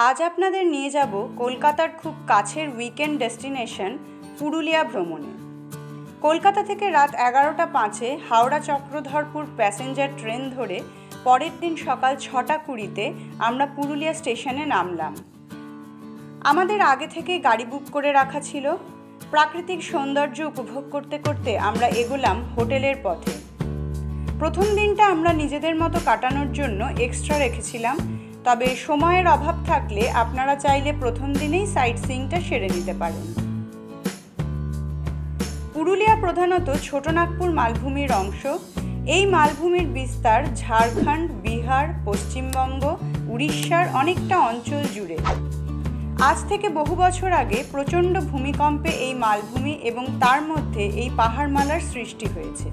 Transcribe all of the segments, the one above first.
আজ আপনাদের নিয়ে যাব কলকাতার খুব কাছের উইকেন্ড ডেস্টিনেশন পুরুলিয়া ভ্রমণে। কলকাতা থেকে রাত 11টা 5-এ হাওড়া চক্রধরপুর প্যাসেঞ্জার ট্রেন ধরে পরের দিন সকাল 6টা 20-তে আমরা পুরুলিয়া স্টেশনে নামলাম। আমাদের আগে থেকে গাড়ি বুক করে রাখা ছিল। প্রাকৃতিক সৌন্দর্য উপভোগ করতে করতে আমরা এগোলাম হোটেলের পথে। প্রথম দিনটা আমরা নিজেদের মতো কাটানোর জন্য এক্সট্রা রেখেছিলাম, তবে সময়ের অভাব থাকলে আপনারা চাইলে প্রথম দিনেই সাইট সিইংটা সেরে নিতে পারেন। পুরুলিয়া প্রধানত ছোটনাগপুর মালভূমির অংশ। এই মালভূমির বিস্তার ঝাড়খণ্ড, বিহার, পশ্চিমবঙ্গ, উড়িষ্যার অনেকটা অঞ্চল জুড়ে। আজ থেকে বহু বছর আগে প্রচণ্ড ভূমিকম্পে এই মালভূমি এবং তার মধ্যে এই পাহাড়মালার সৃষ্টি হয়েছে।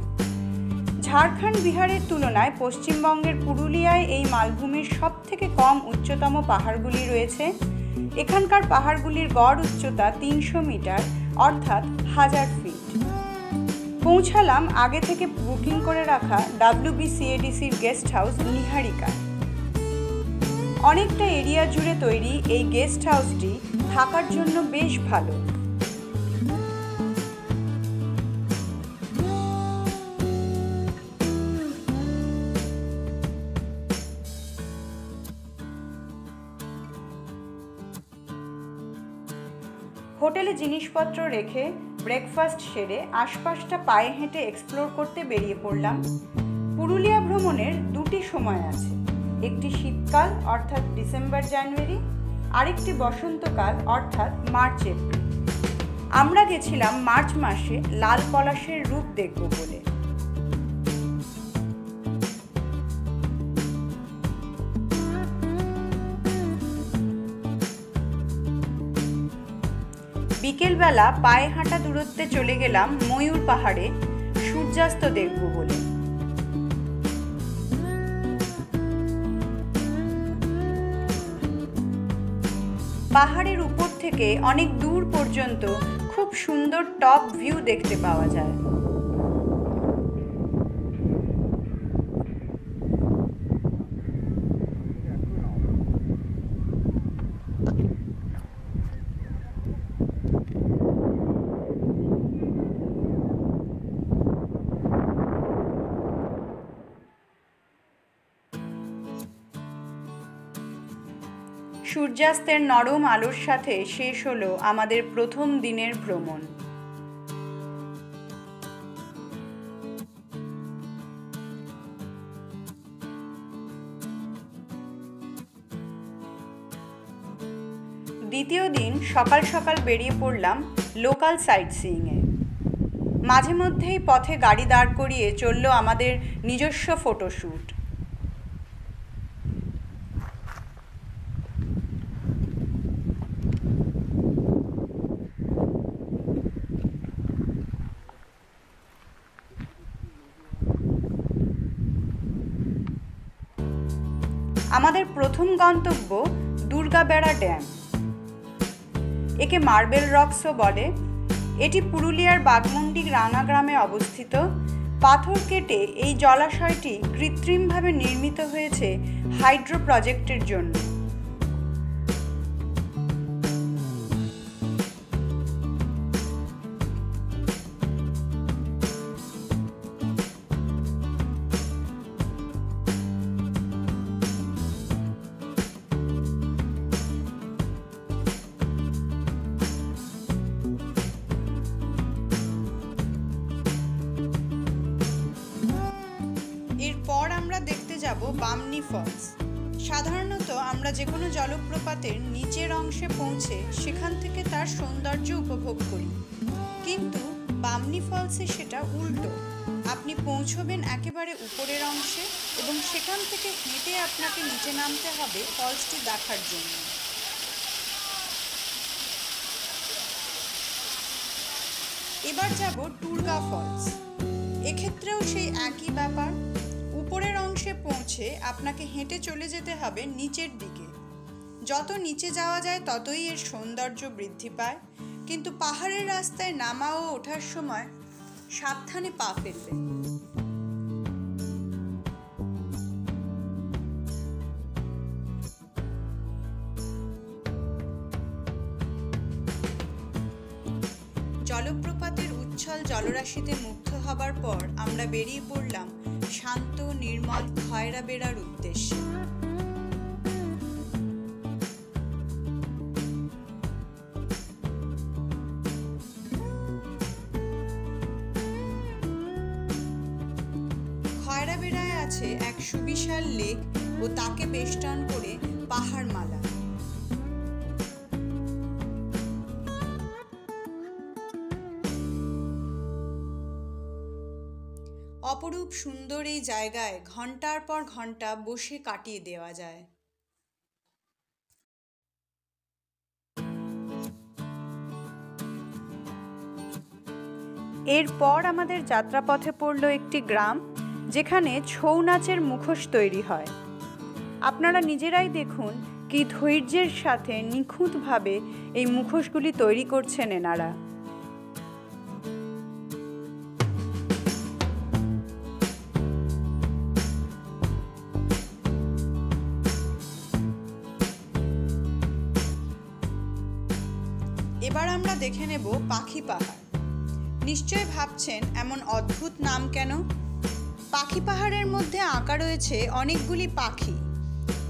ঝাড়খণ্ড, বিহারের তুলনায় পশ্চিমবঙ্গের পুরুলিয়ায় এই মালভূমির সবথেকে কম উচ্চতম পাহাড়গুলি রয়েছে। এখানকার পাহাড়গুলির গড় উচ্চতা 300 মিটার, অর্থাৎ 1000 ফিট। পৌঁছালাম আগে থেকে বুকিং করে রাখা WBCADCর গেস্ট হাউস নিহারিকা। অনেকটা এরিয়া জুড়ে তৈরি এই গেস্ট হাউসটি থাকার জন্য বেশ ভালো। হোটেলে জিনিসপত্র রেখে ব্রেকফাস্ট সেরে আশপাশটা পায়ে হেঁটে এক্সপ্লোর করতে বেরিয়ে পড়লাম। পুরুলিয়া ভ্রমণের দুটি সময় আছে, একটি শীতকাল অর্থাৎ ডিসেম্বর জানুয়ারি, আরেকটি বসন্তকাল অর্থাৎ মার্চ এপ্রিল। আমরা গেছিলাম মার্চ মাসে লাল পলাশের রূপ দেখব বলে। বিকেলবেলা পায়ে হাঁটা দূরত্বে চলে গেলাম ময়ূর পাহাড়ে সূর্যাস্ত দেখব বলে। পাহাড়ের উপর থেকে অনেক দূর পর্যন্ত খুব সুন্দর টপ ভিউ দেখতে পাওয়া যায়। সূর্যাস্তের নরম আলোর সাথে শেষ হলো আমাদের প্রথম দিনের ভ্রমণ। দ্বিতীয় দিন সকাল সকাল বেরিয়ে পড়লাম লোকাল সাইট সিইংয়ে। মাঝে মধ্যেই পথে গাড়ি দাঁড় করিয়ে চলল আমাদের নিজস্ব ফটোশ্যুট। আমাদের প্রথম গন্তব্য দুর্গাবেড়া ড্যাম। একে মার্বেল রকসও বলে। এটি পুরুলিয়ার বাঘমুন্ডি রাঙা গ্রামে অবস্থিত। পাথর কেটে এই জলাশয়টি কৃত্রিমভাবে নির্মিত হয়েছে হাইড্রো প্রজেক্টের জন্য। এরপর আমরা দেখতে যাব বামনি ফলস। সাধারণত আমরা যে কোনো জলপ্রপাতের নিচের অংশে পৌঁছে সেখান থেকে তার সৌন্দর্য উপভোগ করি, কিন্তু বামনি ফলসে সেটা উল্টো। আপনি পৌঁছবেন একেবারে উপরের অংশে এবং সেখান থেকে হেঁটে আপনাকে নিচে নামতে হবে ফলসটি দেখার জন্য। এবার যাব টুরগা ফলস। এক্ষেত্রেও সেই একই ব্যাপার। উপরের অংশে পৌঁছে আপনাকে হেঁটে চলে যেতে হবে নিচের দিকে। যত নিচে যাওয়া যায় ততই এর সৌন্দর্য বৃদ্ধি পায়, কিন্তু পাহাড়ের রাস্তায় নামা ও ওঠার সময় সাবধানে পা ফেলবেন। জলপ্রপাতের উচ্ছল জলরাশিতে মুগ্ধ হবার পর আমরা বেরিয়ে পড়লাম শান্ত নির্মল খয়রা বেড়ার উদ্দেশ্যে। খয়রা বেড়ায় আছে এক সুবিশাল লেক ও তাকে বেষ্টন করে পাহাড়মালা। অপরূপ সুন্দর এই জায়গায় ঘন্টার পর ঘন্টা বসে কাটিয়ে দেওয়া যায়। এরপর আমাদের যাত্রাপথে পড়ল একটি গ্রাম, যেখানে ছৌ নাচের মুখোশ তৈরি হয়। আপনারা নিজেরাই দেখুন কি ধৈর্যের সাথে নিখুঁতভাবে এই মুখোশগুলি তৈরি করছেন এনারা। এবার আমরা দেখে নেব পাখি পাহাড়। নিশ্চয় ভাবছেন এমন অদ্ভুত নাম কেন? পাখি পাহাড়ের মধ্যে আঁকা রয়েছে অনেকগুলি পাখি।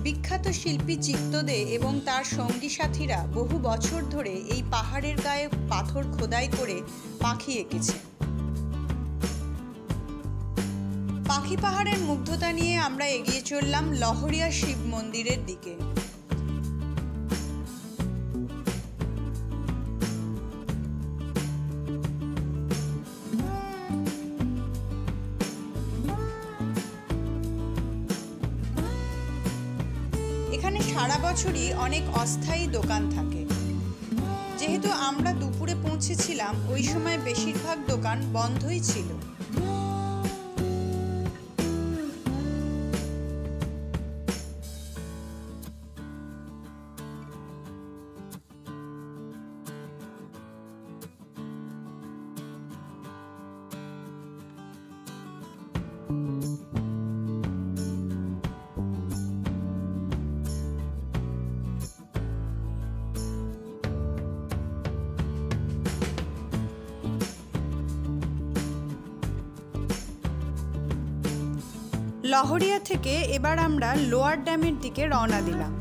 বিখ্যাত শিল্পী চিত্তদে এবং তার সঙ্গী সাথীরা বহু বছর ধরে এই পাহাড়ের গায়ে পাথর খোদাই করে পাখি এঁকেছে। পাখি পাহাড়ের মুগ্ধতা নিয়ে আমরা এগিয়ে চললাম লহরিয়া শিব মন্দিরের দিকে। এখানে সারা বছরই অনেক অস্থায়ী দোকান থাকে। যেহেতু আমরা দুপুরে পৌঁছেছিলাম, ওই সময় বেশিরভাগ দোকান বন্ধই ছিল। লহরিয়া থেকে এবার আমরা লোয়ার ড্যামের দিকে রওনা দিলাম।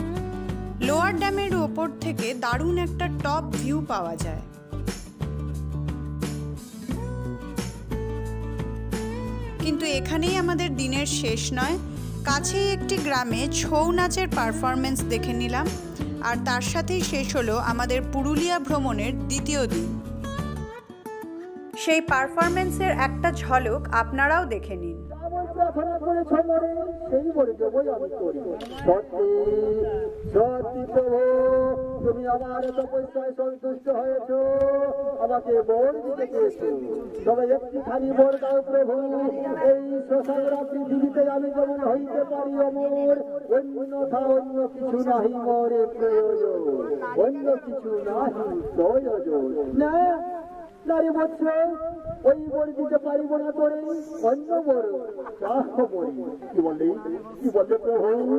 লোয়ার ড্যামের ওপর থেকে দারুণ একটা টপ ভিউ পাওয়া যায়। কিন্তু এখানেই আমাদের দিনের শেষ নয়। কাছেই একটি গ্রামে ছৌ নাচের পারফরমেন্স দেখে নিলাম, আর তার সাথেই শেষ হলো আমাদের পুরুলিয়া ভ্রমণের দ্বিতীয় দিন। সেই পারফরমেন্সের একটা ঝলক আপনারাও দেখে নিন। তুমি আমার তপস্যায় সন্তুষ্ট হয়েছ, আমাকে বর দিতে চেয়েছো। তবে একটিখানি বর দাও প্রভু, এই শ্মশানরা পৃথিবীতে আমি যেমন হইতে পারি অমর, অন্যথা অন্য কিছু নাহি মরে প্রয়োজন, অন্য কিছু নাহি প্রয়োজন। না নারী বৎস, ওই বর দিতে পারিব না করে অন্য বর বলি। কি বললি, কি বললে প্রভু?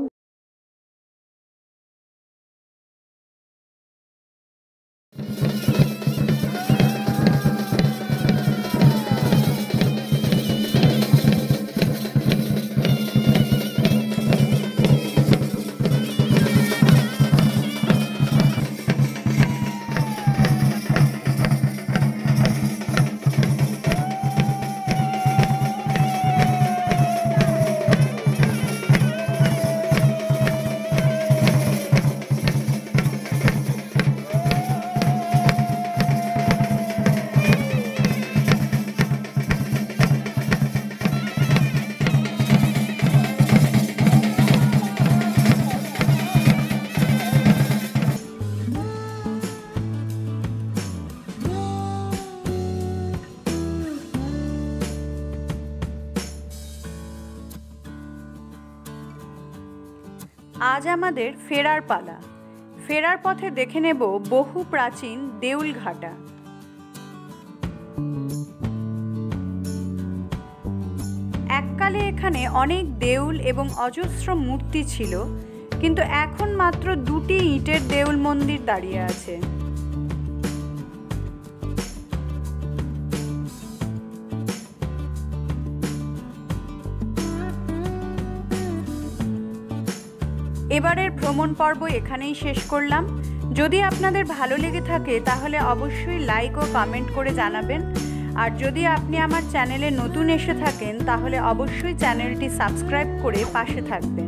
আজ আমাদের ফেরার পালা। ফেরার পথে দেখে নেব বহু প্রাচীন দেউলঘাটা। এককালে এখানে অনেক দেউল এবং অজস্র মূর্তি ছিল, কিন্তু এখন মাত্র দুটি ইটের দেউল মন্দির দাঁড়িয়ে আছে। এবারের ভ্রমণ পর্ব এখানেই শেষ করলাম। যদি আপনাদের ভালো লেগে থাকে তাহলে অবশ্যই লাইক ও কমেন্ট করে জানাবেন। আর যদি আপনি আমার চ্যানেলে নতুন এসে থাকেন তাহলে অবশ্যই চ্যানেলটি সাবস্ক্রাইব করে পাশে থাকবেন।